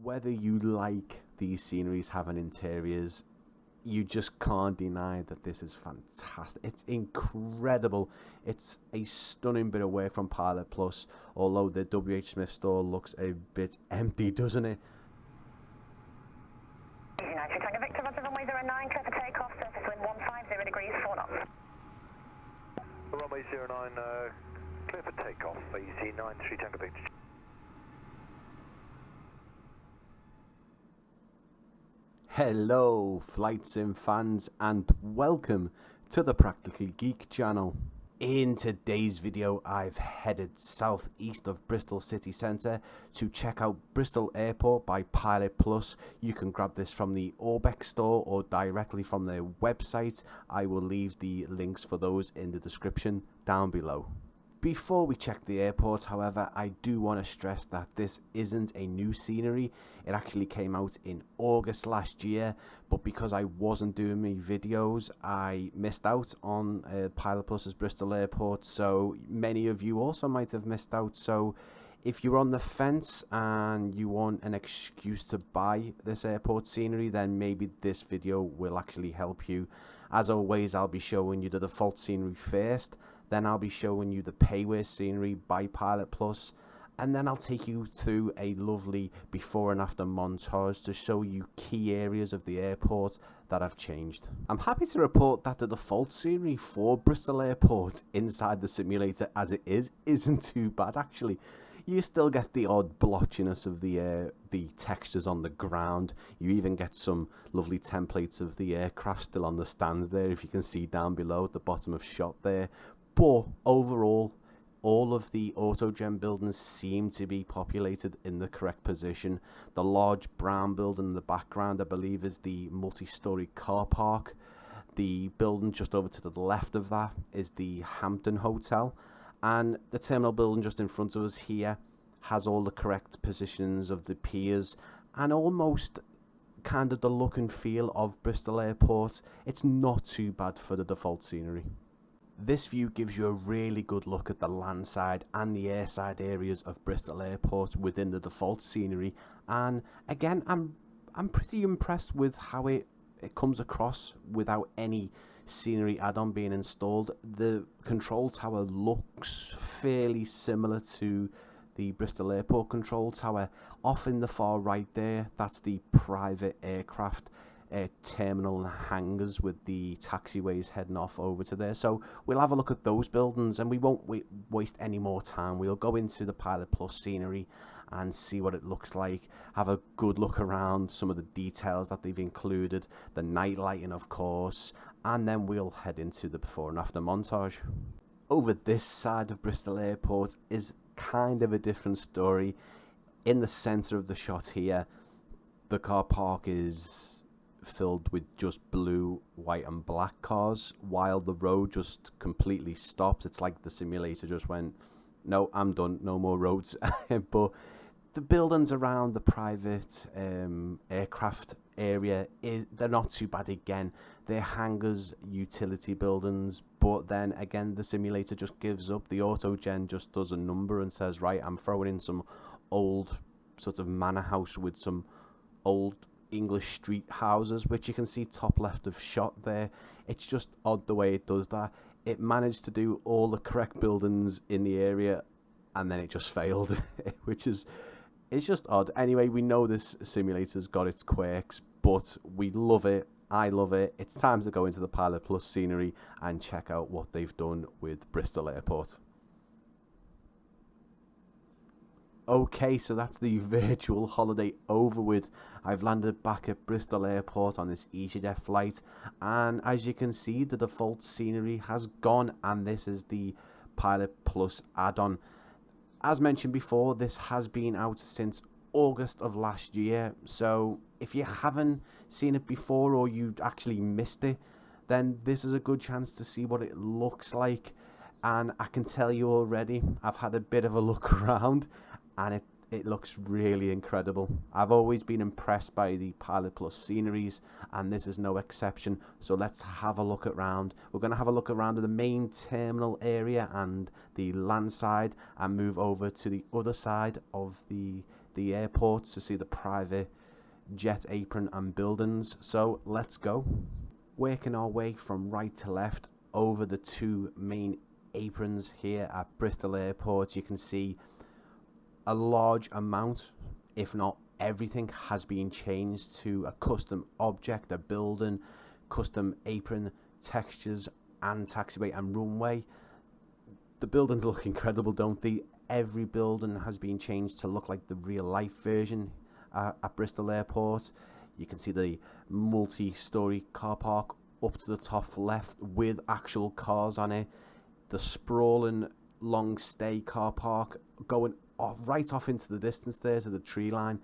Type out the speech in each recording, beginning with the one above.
Whether you like these sceneries having interiors, you just can't deny that this is fantastic. It's incredible. It's a stunning bit of work from Pilot Plus, although the WH Smith store looks a bit empty, doesn't it? United Tango Victor, Roger, runway 09, clear for takeoff, surface wind 150 degrees, 4 knots. Runway 09, clear for takeoff, easy 93 Tango Victor. Hello Flight Sim fans and welcome to the Practically Geek channel. In today's video I've headed southeast of Bristol city centre to check out Bristol Airport by Pilot Plus. You can grab this from the Orbex store or directly from their website. I will leave the links for those in the description down below. Before we check the airport, however, I do want to stress that this isn't a new scenery. It actually came out in August last year, but because I wasn't doing my videos, I missed out on Pilot Plus's Bristol Airport, so many of you also might have missed out. So if you're on the fence and you want an excuse to buy this airport scenery, then maybe this video will actually help you. As always, I'll be showing you the default scenery first. Then I'll be showing you the Payware scenery by Pilot Plus, and then I'll take you through a lovely before and after montage to show you key areas of the airport that have changed. I'm happy to report that the default scenery for Bristol Airport inside the simulator as it isn't too bad actually. You still get the odd blotchiness of the textures on the ground. You even get some lovely templates of the aircraft still on the stands there, if you can see down below at the bottom of shot there. But overall, all of the autogen buildings seem to be populated in the correct position. The large brown building in the background, I believe, is the multi-storey car park. The building just over to the left of that is the Hampton Hotel. And the terminal building just in front of us here has all the correct positions of the piers and almost kind of the look and feel of Bristol Airport. It's not too bad for the default scenery. This view gives you a really good look at the landside and the airside areas of Bristol Airport within the default scenery, and again I'm pretty impressed with how it comes across without any scenery add-on being installed. The control tower looks fairly similar to the Bristol Airport control tower. Off in the far right there, that's the private aircraft terminal and hangars with the taxiways heading off over to there. So we'll have a look at those buildings and we won't waste any more time. We'll go into the Pilot Plus scenery and see what it looks like, have a good look around some of the details that they've included, the night lighting of course, and then we'll head into the before and after montage. Over this side of Bristol Airport is kind of a different story. In the centre of the shot here, the car park is filled with just blue, white and black cars, while the road just completely stops. It's like the simulator just went, no, I'm done, no more roads. But the buildings around the private aircraft area, they're not too bad again. They're hangars, utility buildings, but then again the simulator just gives up. The autogen just does a number and says, right, I'm throwing in some old sort of manor house with some old English street houses, which you can see top left of shot there. It's just odd the way it does that. It managed to do all the correct buildings in the area and then it just failed, which is, it's just odd. Anyway, we know this simulator's got its quirks, but we love it. I love it. It's time to go into the Pilot Plus scenery and check out what they've done with Bristol Airport. Okay, so that's the virtual holiday over with. I've landed back at Bristol Airport on this EGGD flight, and as you can see, the default scenery has gone, and this is the Pilot Plus add-on. As mentioned before, this has been out since August of last year, so if you haven't seen it before or you actually missed it, then this is a good chance to see what it looks like. And I can tell you already, I've had a bit of a look around and it looks really incredible. I've always been impressed by the Pilot Plus sceneries, and this is no exception. So let's have a look around. We're going to have a look around the main terminal area and the land side, and move over to the other side of the the airports to see the private jet apron and buildings. So let's go. Working our way from right to left over the two main aprons here at Bristol Airport, you can see a large amount, if not everything, has been changed to a custom object, a building, custom apron textures and taxiway and runway. The buildings look incredible, don't they? Every building has been changed to look like the real life version at Bristol Airport. You can see the multi-story car park up to the top left with actual cars on it. The sprawling long stay car park going right off into the distance there to the tree line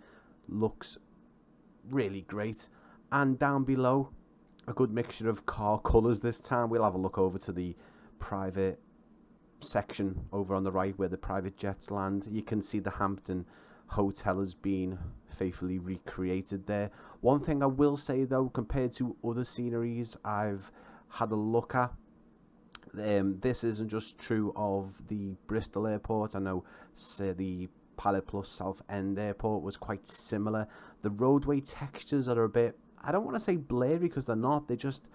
looks really great. And down below, a good mixture of car colours this time. We'll have a look over to the private section over on the right where the private jets land. You can see the Hampton Hotel has been faithfully recreated there. One thing I will say though, compared to other sceneries I've had a look at, this isn't just true of the Bristol Airport. I know, say, the Pilot Plus Southend Airport was quite similar. The roadway textures are a bit, I don't want to say blurry because they're not, they're just,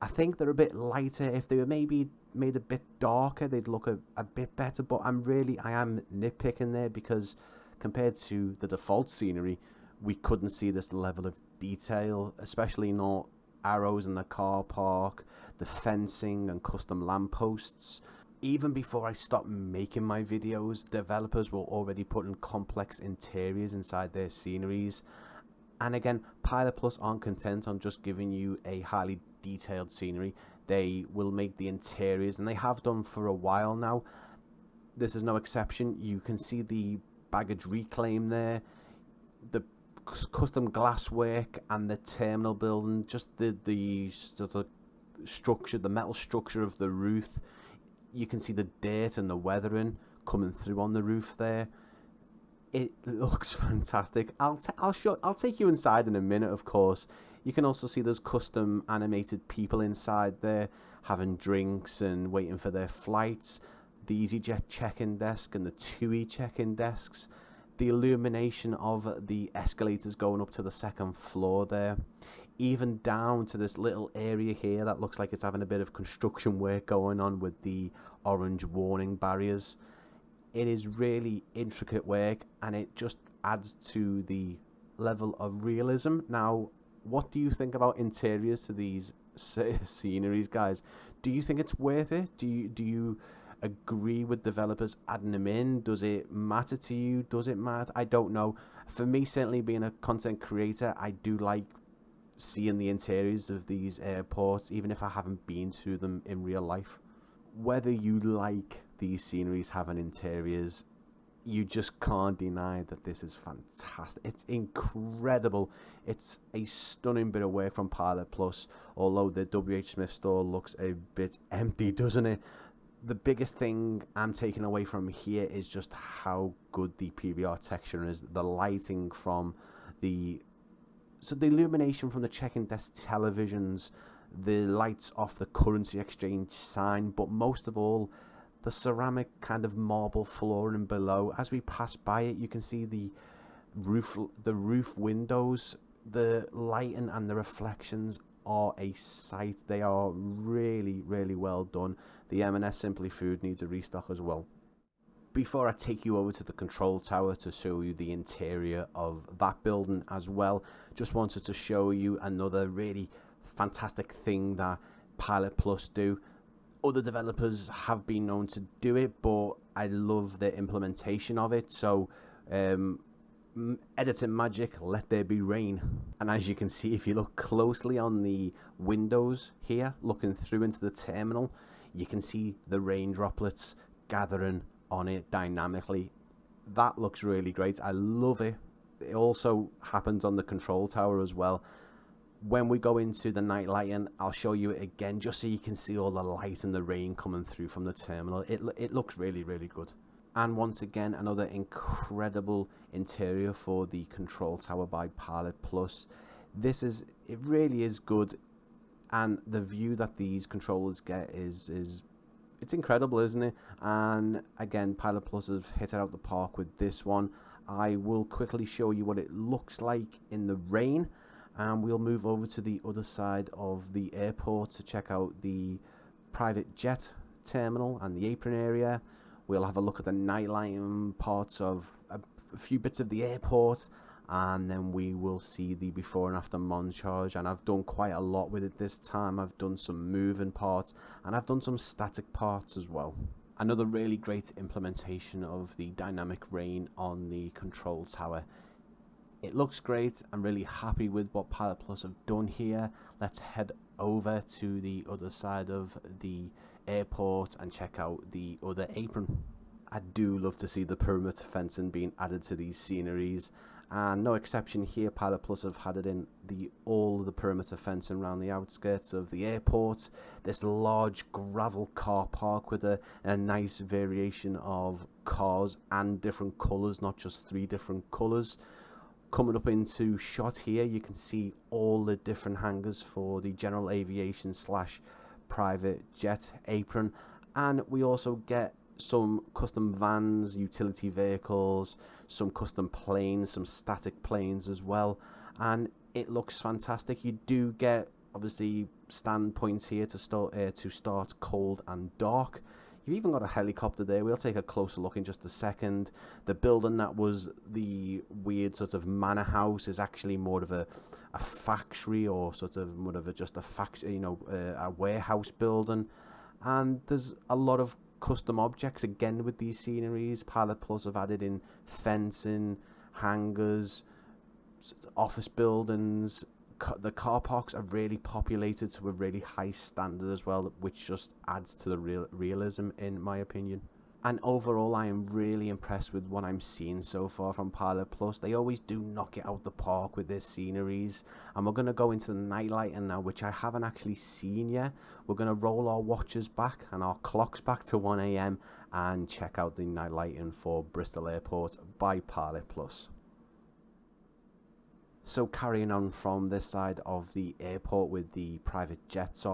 I think they're a bit lighter. If they were maybe made a bit darker, they'd look a bit better, but I am nitpicking there because compared to the default scenery, we couldn't see this level of detail, especially not arrows in the car park, the fencing and custom lampposts. Even before I stopped making my videos, developers were already putting complex interiors inside their sceneries. And again, Pilot Plus aren't content on just giving you a highly detailed scenery. They will make the interiors, and they have done for a while now. This is no exception. You can see the baggage reclaim there, the custom glasswork and the terminal building, just the sort of structure, the metal structure of the roof. You can see the dirt and the weathering coming through on the roof there. It looks fantastic. I'll take you inside in a minute, of course. You can also see there's custom animated people inside there having drinks and waiting for their flights. The EasyJet check-in desk and the TUI check-in desks. The illumination of the escalators going up to the second floor there. Even down to this little area here that looks like it's having a bit of construction work going on with the orange warning barriers. It is really intricate work and it just adds to the level of realism. Now, what do you think about interiors to these sceneries, guys? Do you think it's worth it? Do you agree with developers adding them in? Does it matter to you? Does it matter? I don't know. For me, certainly being a content creator, I do like seeing the interiors of these airports, even if I haven't been to them in real life. Whether you like these sceneries having interiors, you just can't deny that this is fantastic. It's incredible. It's a stunning bit of work from Pilot Plus, although the WH Smith store looks a bit empty, doesn't it? The biggest thing I'm taking away from here is just how good the PBR texture is. The lighting from the illumination from the check-in desk televisions, the lights off the currency exchange sign, but most of all, the ceramic kind of marble flooring below. As we pass by it, you can see the roof windows. The lighting and the reflections are a sight. They are really, really well done. The M&S Simply Food needs a restock as well. Before I take you over to the control tower to show you the interior of that building as well, just wanted to show you another really fantastic thing that Pilot Plus do. Other developers have been known to do it, but I love the implementation of it. So editing magic, let there be rain. And as you can see, if you look closely on the windows here, looking through into the terminal, you can see the rain droplets gathering on it dynamically. That looks really great. I love it. It also happens on the control tower as well. When we go into the night lighting, I'll show you it again just so you can see all the light and the rain coming through from the terminal. It looks really, really good. And once again, another incredible interior for the control tower by Pilot Plus. It really is good, and the view that these controllers get is it's incredible, isn't it? And again, Pilot Plus have hit it out the park with this one. I will quickly show you what it looks like in the rain, and we'll move over to the other side of the airport to check out the private jet terminal and the apron area. We'll have a look at the night lighting parts of a few bits of the airport, and then we will see the before and after montage. And I've done quite a lot with it this time. I've done some moving parts and I've done some static parts as well. Another really great implementation of the dynamic rain on the control tower. It looks great. I'm really happy with what Pilot Plus have done here. Let's head over to the other side of the airport and check out the other apron. I do love to see the perimeter fencing being added to these sceneries, and no exception here. Pilot Plus have had it in all the perimeter fencing around the outskirts of the airport. This large gravel car park with a nice variation of cars and different colours, not just 3 different colours. Coming up into shot here, you can see all the different hangars for the general aviation / private jet apron, and we also get some custom vans, utility vehicles, some custom planes, some static planes as well, and it looks fantastic. You do get obviously stand points here to start cold and dark. You've even got a helicopter there. We'll take a closer look in just a second. The building that was the weird sort of manor house is actually more of a factory, or sort of more of just a factory, you know, a warehouse building. And there's a lot of custom objects again with these sceneries. Pilot Plus have added in fencing, hangars, office buildings. The car parks are really populated to a really high standard as well, which just adds to the realism in my opinion. And overall, I am really impressed with what I'm seeing so far from Pilot Plus. They always do knock it out the park with their sceneries. And we're going to go into the night lighting now, which I haven't actually seen yet. We're going to roll our watches back and our clocks back to 1 AM and check out the night lighting for Bristol Airport by Pilot Plus. So carrying on from this side of the airport with the private jets,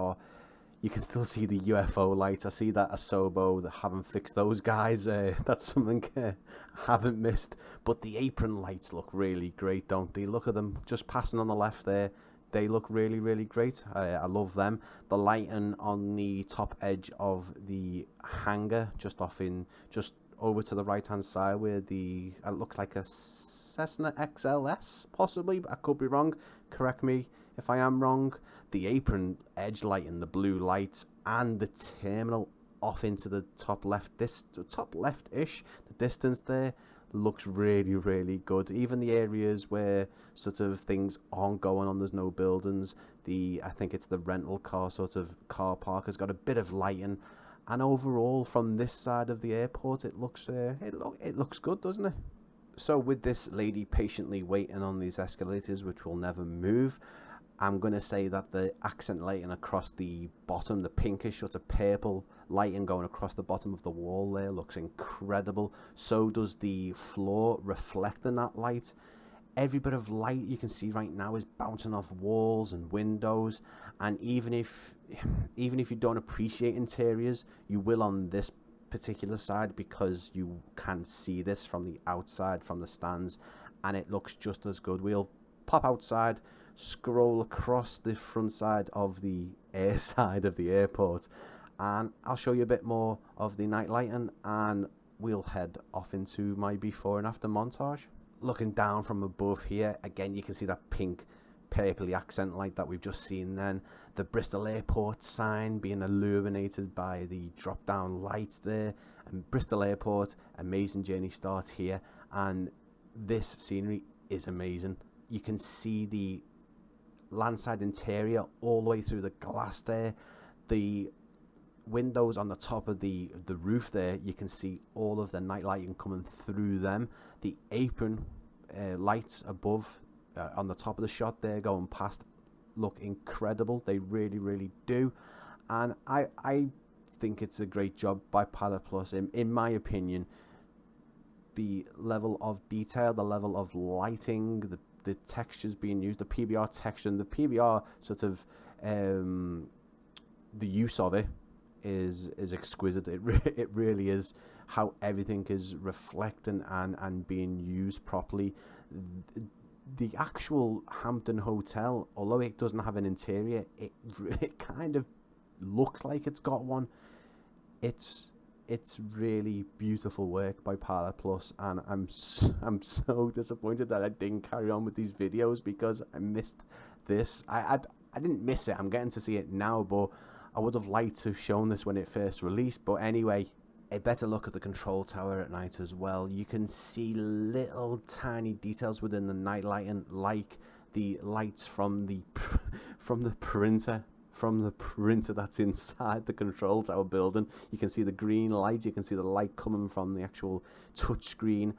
you can still see the UFO lights. I see that Asobo, that haven't fixed those guys. That's something I haven't missed. But the apron lights look really great, don't they? Look at them just passing on the left there. They look really, really great. I love them. The lighting on the top edge of the hangar, just over to the right hand side, where it looks like a Cessna XLS, possibly, but I could be wrong. Correct me if I am wrong. The apron edge light and the blue lights and the terminal off into the top left-ish, the distance there looks really, really good. Even the areas where sort of things aren't going on, there's no buildings. I think it's the rental car sort of car park has got a bit of lighting, and overall from this side of the airport, it looks good, doesn't it? So with this lady patiently waiting on these escalators, which will never move, I'm going to say that the accent lighting across the bottom, the pinkish sort of purple lighting going across the bottom of the wall there, looks incredible. So does the floor reflecting that light. Every bit of light you can see right now is bouncing off walls and windows, and even if you don't appreciate interiors, you will on this particular side, because you can see this from the outside, from the stands, and it looks just as good. We'll pop outside, scroll across the front side of the air side of the airport, and I'll show you a bit more of the night lighting, and we'll head off into my before and after montage. Looking down from above here, again you can see that pink purpley accent light that we've just seen then. The Bristol Airport sign being illuminated by the drop down lights there, and Bristol Airport, amazing journey starts here, and this scenery is amazing. You can see the landside interior all the way through the glass there. The windows on the top of the roof there, you can see all of the night lighting coming through them. The apron lights above on the top of the shot there going past look incredible. They really, really do, and I think it's a great job by Pilot Plus. In my opinion, the level of detail, the level of lighting, the textures being used, the PBR texture, and the PBR sort of the use of it is exquisite. It really is, how everything is reflecting and being used properly. The actual Hampton Hotel, although it doesn't have an interior, it kind of looks like it's got one. It's really beautiful work by Pilot Plus, and I'm so disappointed that I didn't carry on with these videos because I missed this. I didn't miss it. I'm getting to see it now, but I would have liked to have shown this when it first released. But anyway, a better look at the control tower at night as well. You can see little tiny details within the night lighting, like the lights from the printer that's inside the control tower building. You can see the green light, you can see the light coming from the actual touch screen,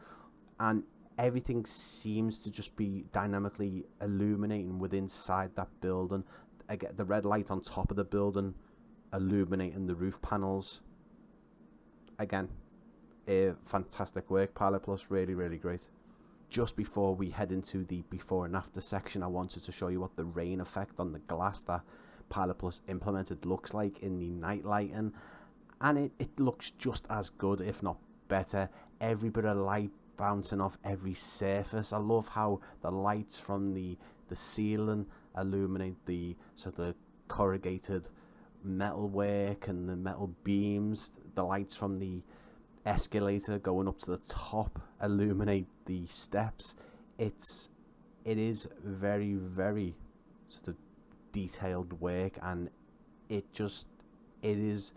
and everything seems to just be dynamically illuminating within inside that building. Again, the red light on top of the building illuminating the roof panels. Again, fantastic work, Pilot Plus, really, really great. Just before we head into the before and after section, I wanted to show you what the rain effect on the glass that Pilot Plus implemented looks like in the night lighting, and it looks just as good, if not better. Every bit of light bouncing off every surface. I love how the lights from the ceiling illuminate the sort of corrugated metal work and the metal beams. The lights from the escalator going up to the top illuminate the steps. It is very, very sort of detailed work, and it is.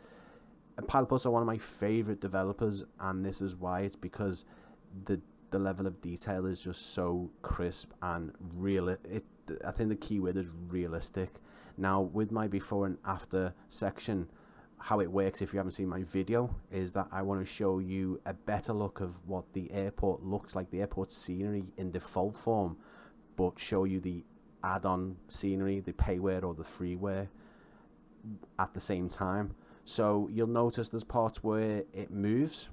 Pilot Plus are one of my favorite developers, and this is why. It's because the level of detail is just so crisp and real. I think the key word is realistic. Now, with my before and after section, how it works, if you haven't seen my video, is that I want to show you a better look of what the airport looks like, the airport scenery in default form, but show you the add-on scenery, the payware or the freeware at the same time. So you'll notice there's parts where it moves.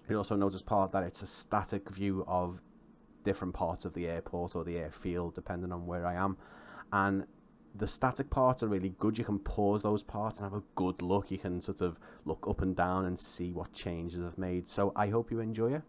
You'll also notice that it's a static view of different parts of the airport or the airfield, depending on where I am. And the static parts are really good. You can pause those parts and have a good look. You can sort of look up and down and see what changes I've made. So I hope you enjoy it.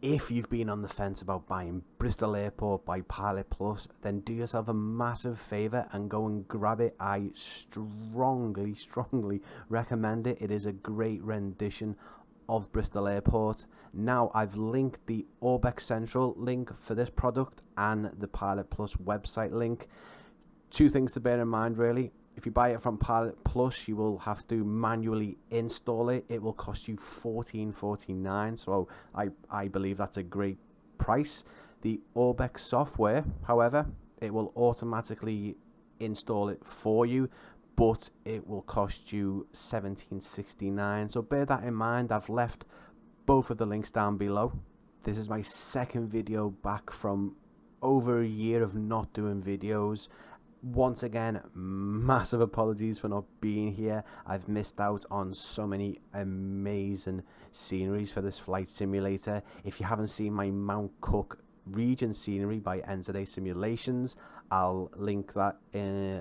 If you've been on the fence about buying Bristol Airport by Pilot Plus, then do yourself a massive favour and go and grab it. I strongly recommend it. It is a great rendition of Bristol Airport. Now I've linked the Orbex Central link for this product and the Pilot Plus website link. Two things to bear in mind really. If you buy it from Pilot Plus, you will have to manually install it. It will cost you $14.49, so I believe that's a great price. The Orbex software, however, it will automatically install it for you, but it will cost you $17.69. So bear that in mind. I've left both of the links down below. This is my second video back from over a year of not doing videos. Once again, massive apologies for not being here. I've missed out on so many amazing sceneries for this flight simulator. If you haven't seen my Mount Cook region scenery by NZA Simulations, I'll link that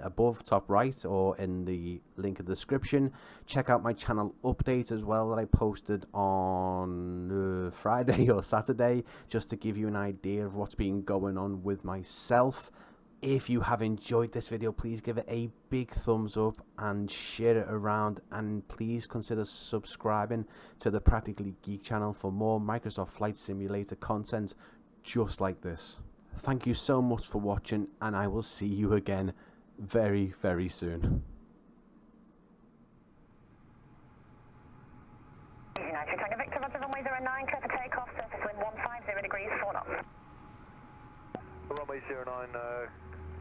above top right or in the link in the description. Check out my channel update as well that I posted on Friday or Saturday, just to give you an idea of what's been going on with myself. If you have enjoyed this video, please give it a big thumbs up and share it around, and please consider subscribing to the Practically Geek channel for more Microsoft Flight Simulator content just like this. Thank you so much for watching, and I will see you again very, very soon. United Tango Victor, Roger, runway 09, clear for takeoff, surface wind 150 degrees, 4 knots. Runway 09,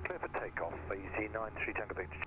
clear for takeoff, easy 93 Tango Victor.